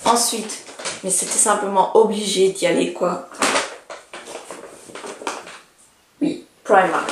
Ensuite, mais c'était simplement obligé d'y aller quoi. Oui, Primark.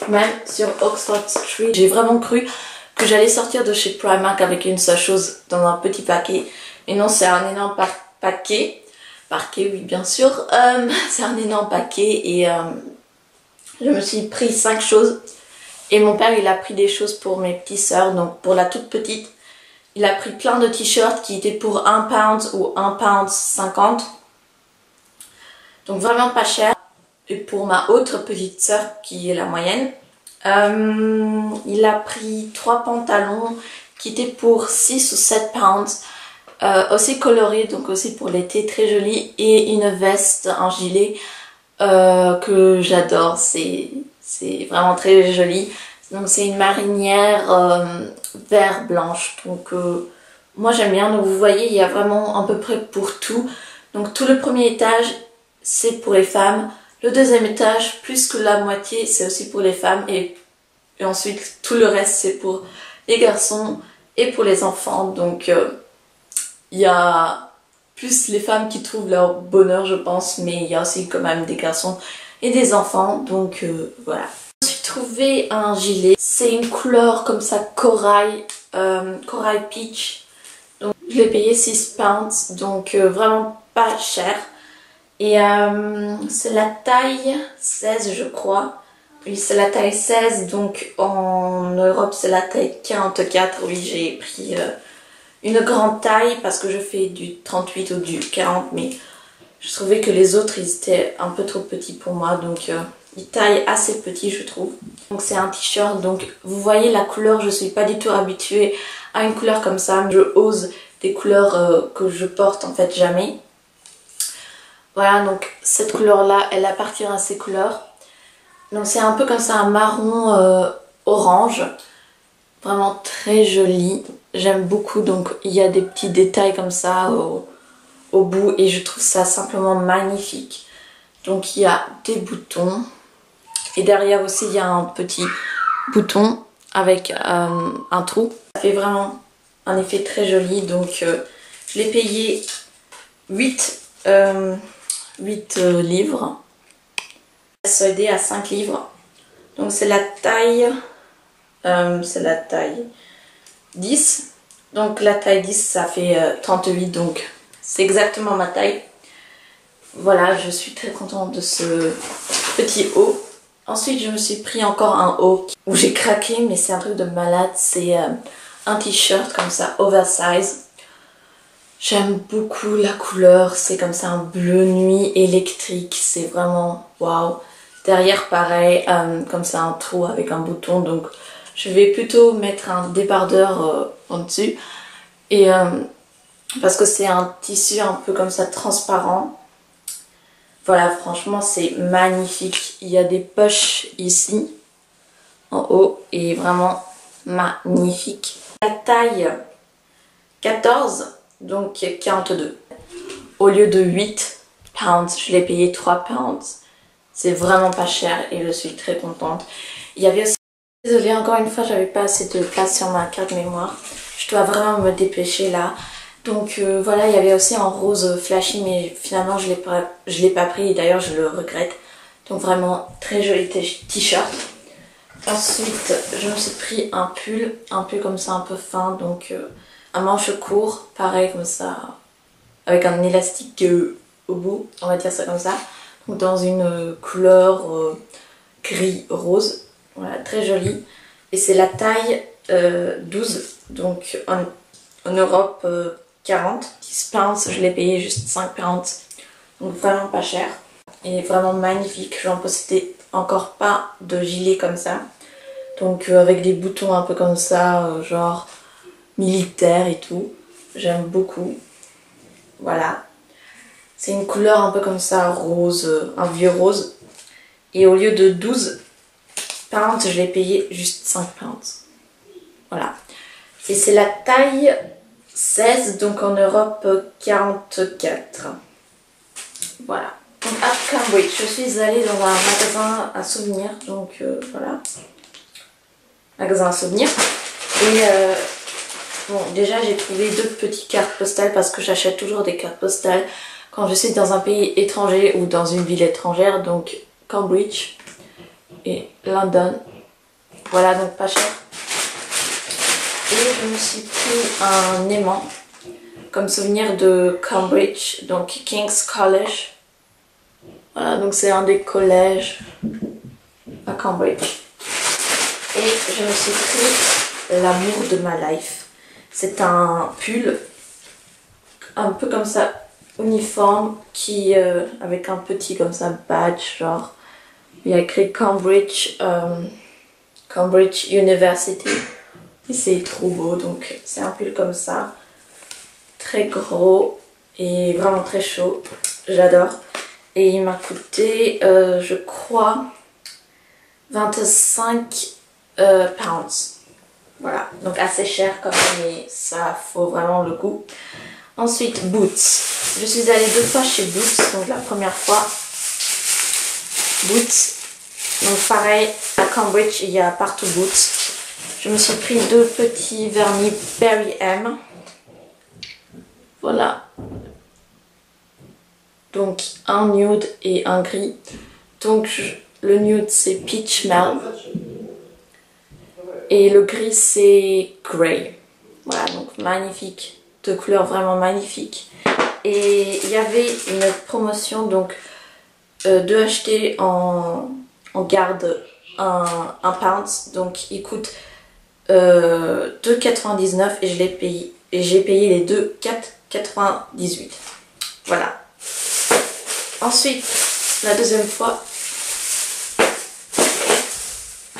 Même sur Oxford Street, j'ai vraiment cru que j'allais sortir de chez Primark avec une seule chose dans un petit paquet. Mais non, c'est un énorme paquet. Parquet, oui, bien sûr. C'est un énorme paquet et je me suis pris 5 choses. Et mon père, il a pris des choses pour mes petites sœurs. Donc, pour la toute petite, il a pris plein de t-shirts qui étaient pour 1 pound ou 1 pound 50. Donc, vraiment pas cher. Et pour ma autre petite sœur, qui est la moyenne, il a pris 3 pantalons qui étaient pour 6 ou 7 pounds. Aussi colorés, donc aussi pour l'été, très joli. Et une veste, un gilet que j'adore. C'est vraiment très joli. Donc c'est une marinière vert blanche. Donc moi j'aime bien. Donc vous voyez, il y a vraiment à peu près pour tout. Donc tout le premier étage, c'est pour les femmes. Le deuxième étage, plus que la moitié, c'est aussi pour les femmes. Et ensuite, tout le reste, c'est pour les garçons et pour les enfants. Donc il y a plus les femmes qui trouvent leur bonheur, je pense. Mais il y a aussi quand même des garçons et des enfants. Donc voilà. Je me suis trouvé un gilet. C'est une couleur comme ça, corail, corail peach. Donc je l'ai payé 6 pounds. Donc vraiment pas cher. Et c'est la taille 16 je crois. Oui, c'est la taille 16, donc en Europe c'est la taille 44. Oui, j'ai pris une grande taille parce que je fais du 38 ou du 40, mais je trouvais que les autres ils étaient un peu trop petits pour moi, donc ils taillent assez petit je trouve. Donc c'est un t-shirt, donc vous voyez la couleur, je suis pas du tout habituée à une couleur comme ça. Je ose des couleurs que je porte en fait jamais. Voilà, donc cette couleur là, elle appartient à ces couleurs. Donc c'est un peu comme ça, un marron orange. Vraiment très joli. J'aime beaucoup, donc il y a des petits détails comme ça au bout. Et je trouve ça simplement magnifique. Donc il y a des boutons. Et derrière aussi il y a un petit bouton avec un trou. Ça fait vraiment un effet très joli. Donc je l'ai payé 8 livres. Soldé à 5 livres. Donc c'est la taille 10. Donc la taille 10 ça fait 38, donc c'est exactement ma taille. Voilà, je suis très contente de ce petit haut. Ensuite je me suis pris encore un haut où j'ai craqué, mais c'est un truc de malade. C'est un t-shirt comme ça oversize. J'aime beaucoup la couleur, c'est comme ça un bleu nuit électrique, c'est vraiment waouh. Derrière pareil, comme ça un trou avec un bouton, donc je vais plutôt mettre un débardeur en dessus. Et parce que c'est un tissu un peu comme ça transparent. Voilà, franchement c'est magnifique. Il y a des poches ici, en haut, et vraiment magnifique. La taille 14. Donc 42. Au lieu de 8 pounds, je l'ai payé 3 pounds. C'est vraiment pas cher et je suis très contente. Il y avait aussi... Désolée, encore une fois, j'avais pas assez de place sur ma carte mémoire. Je dois vraiment me dépêcher là. Donc voilà, il y avait aussi en rose flashy, mais finalement je l'ai pas pris et d'ailleurs je le regrette. Donc vraiment très joli t-shirt. Ensuite, je me suis pris un pull comme ça, un peu fin, donc... un manche court, pareil comme ça, avec un élastique au bout, on va dire ça comme ça. Donc dans une couleur gris rose, voilà, très jolie. Et c'est la taille 12, donc en Europe 40. 10 pounds, je l'ai payé juste 5 pounds, donc vraiment pas cher. Et vraiment magnifique, j'en possédais encore pas de gilet comme ça. Donc avec des boutons un peu comme ça, genre... militaire et tout, j'aime beaucoup. Voilà, c'est une couleur un peu comme ça, rose, un vieux rose. Et au lieu de 12 pounds, je l'ai payé juste 5 pounds. Voilà, et c'est la taille 16, donc en Europe 44. Voilà, donc à Cambridge, je suis allée dans un magasin à souvenirs, donc voilà, magasin à souvenirs. Et Bon, déjà j'ai trouvé 2 petites cartes postales parce que j'achète toujours des cartes postales quand je suis dans un pays étranger ou dans une ville étrangère, donc Cambridge et London. Voilà, donc pas cher. Et je me suis pris un aimant comme souvenir de Cambridge, donc King's College. Voilà, donc c'est un des collèges à Cambridge. Et je me suis pris l'amour de ma life. C'est un pull, un peu comme ça, uniforme, qui avec un petit comme ça badge, genre. Il y a écrit Cambridge, Cambridge University. Et c'est trop beau, donc c'est un pull comme ça. Très gros et vraiment très chaud. J'adore. Et il m'a coûté, je crois, 25 pounds. Voilà, donc assez cher quand même, mais ça faut vraiment le coup. Ensuite, Boots. Je suis allée 2 fois chez Boots, donc la première fois, Boots. Donc pareil, à Cambridge, il y a partout Boots. Je me suis pris 2 petits vernis Berry M. Voilà. Donc un nude et un gris. Donc le nude c'est Peach Mel. Et le gris c'est Grey. Voilà, donc magnifique. 2 couleurs vraiment magnifiques. Et il y avait une promotion, donc 2 achetés en garde un pound. Donc il coûte 2,99 et je l'ai payé. Et j'ai payé les deux 4,98. Voilà. Ensuite, la deuxième fois,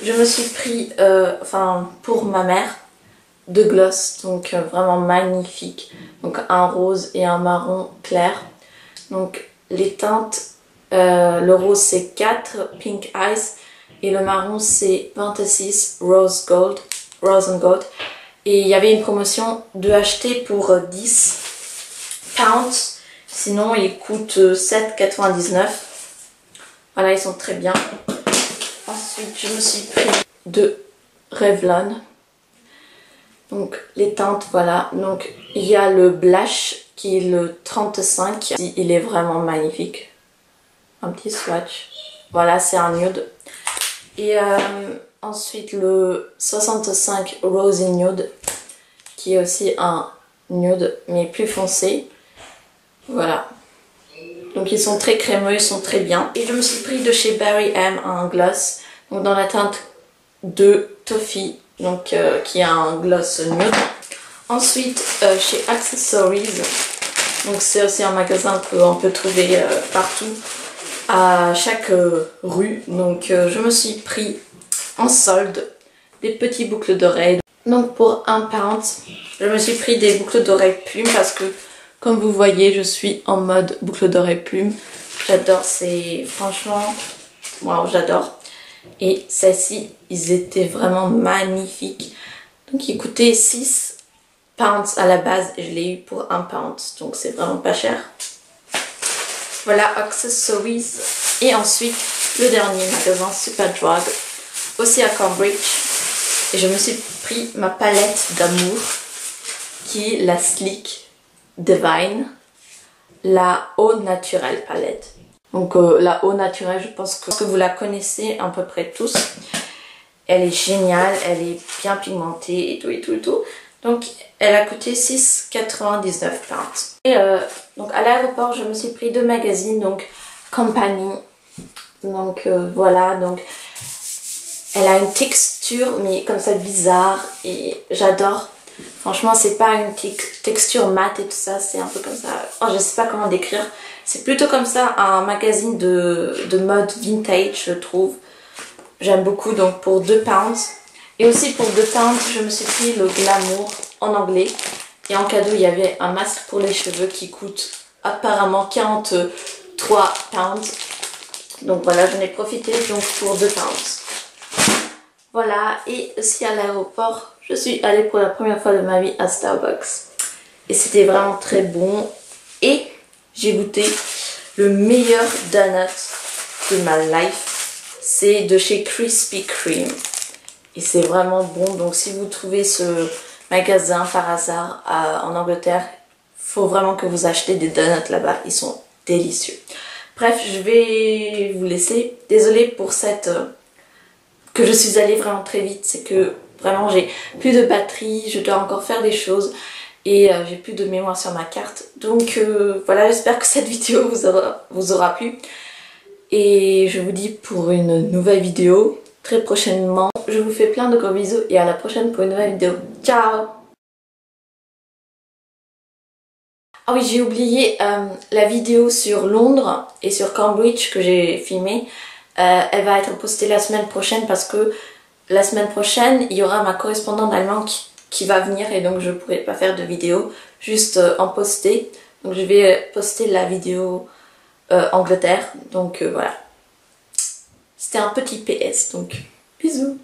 je me suis pris, pour ma mère, 2 gloss, donc vraiment magnifiques. Donc un rose et un marron clair. Donc les teintes, le rose c'est 4 Pink Eyes et le marron c'est 26 Rose and Gold. Et il y avait une promotion de acheter pour 10 pounds. Sinon, ils coûtent 7,99. Voilà, ils sont très bien. Ensuite, je me suis pris 2 Revlon. Donc, les teintes, voilà. Donc, il y a le Blush qui est le 35. Il est vraiment magnifique. Un petit swatch. Voilà, c'est un nude. Et ensuite, le 65 Rosy Nude qui est aussi un nude, mais plus foncé. Voilà. Donc ils sont très crémeux, ils sont très bien. Et je me suis pris de chez Berry M un gloss, donc dans la teinte de Toffee, donc qui a un gloss nude. Ensuite chez Accessories, donc c'est aussi un magasin qu'on peut trouver partout, à chaque rue. Donc je me suis pris en solde des petits boucles d'oreilles. Donc pour 1 pound, je me suis pris des boucles d'oreilles plumes parce que comme vous voyez, je suis en mode boucle d'oreilles plumes. J'adore, c'est franchement, waouh, j'adore. Et celles-ci, ils étaient vraiment magnifiques. Donc ils coûtaient 6 pounds à la base et je l'ai eu pour 1 pound. Donc c'est vraiment pas cher. Voilà, Accessories. Et ensuite, le dernier magasin, Superdrug, aussi à Cambridge. Et je me suis pris ma palette d'amour, qui est la Sleek Divine, la Eau Naturelle palette. Donc la Eau Naturelle, je pense que vous la connaissez à peu près tous. Elle est géniale, elle est bien pigmentée et tout et tout et tout. Donc elle a coûté 6,99 pounds. Et donc à l'aéroport, je me suis pris 2 magazines, donc Company. Donc voilà, donc elle a une texture mais comme ça bizarre et j'adore. Franchement, c'est pas une texture mate et tout ça, c'est un peu comme ça. Oh, je sais pas comment décrire. C'est plutôt comme ça un magazine de mode vintage, je trouve. J'aime beaucoup, donc pour 2 pounds. Et aussi pour 2 pounds, je me suis pris le Glamour en anglais. Et en cadeau, il y avait un masque pour les cheveux qui coûte apparemment 43 pounds. Donc voilà, j'en ai profité donc pour 2 pounds. Voilà, et aussi à l'aéroport, je suis allée pour la première fois de ma vie à Starbucks. Et c'était vraiment très bon. Et j'ai goûté le meilleur donut de ma life. C'est de chez Krispy Kreme. Et c'est vraiment bon. Donc si vous trouvez ce magasin par hasard en Angleterre, faut vraiment que vous achetez des donuts là-bas, ils sont délicieux. Bref, je vais vous laisser. Désolée pour cette... que je suis allée vraiment très vite, c'est que vraiment j'ai plus de batterie, je dois encore faire des choses et j'ai plus de mémoire sur ma carte. Donc voilà, j'espère que cette vidéo vous aura plu. Et je vous dis pour une nouvelle vidéo très prochainement. Je vous fais plein de gros bisous et à la prochaine pour une nouvelle vidéo. Ciao! Ah oui, j'ai oublié la vidéo sur Londres et sur Cambridge que j'ai filmée. Elle va être postée la semaine prochaine parce que la semaine prochaine, il y aura ma correspondante allemand qui va venir et donc je ne pourrai pas faire de vidéo, juste en poster. Donc je vais poster la vidéo Angleterre. Donc voilà. C'était un petit PS, donc bisous.